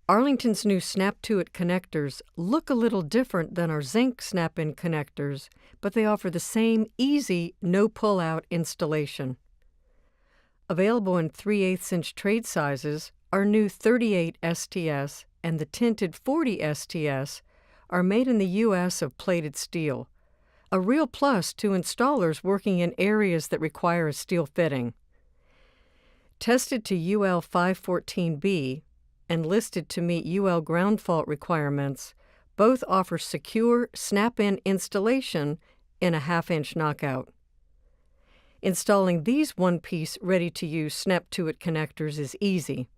Arlington's new Snap2It connectors look a little different than our zinc snap-in connectors, but they offer the same easy, no-pull-out installation. Available in 3/8-inch trade sizes, our new 38 STS and the tinted 40 STS are made in the U.S. of plated steel, a real plus to installers working in areas that require a steel fitting. Tested to UL 514B and listed to meet UL ground fault requirements, both offer secure snap-in installation in a 1/2-inch knockout. Installing these one-piece ready-to-use Snap2It connectors is easy.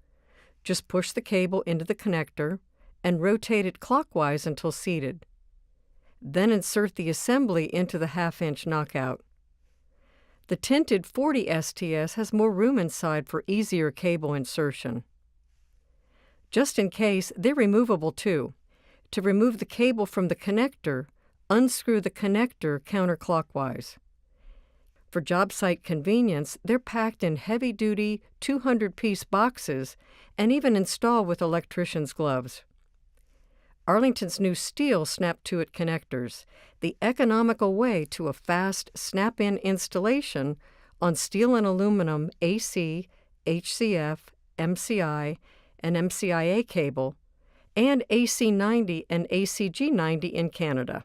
Just push the cable into the connector and rotate it clockwise until seated. Then insert the assembly into the 1/2-inch knockout. The tinted 40 STS has more room inside for easier cable insertion. Just in case, they're removable too. To remove the cable from the connector, unscrew the connector counterclockwise. For job site convenience, they're packed in heavy-duty 200-piece boxes and even installed with electrician's gloves. Arlington's new steel Snap2It connectors, the economical way to a fast snap-in installation on steel and aluminum AC, HCF, MCI, and MCIA cable, and AC90 and ACG90 in Canada.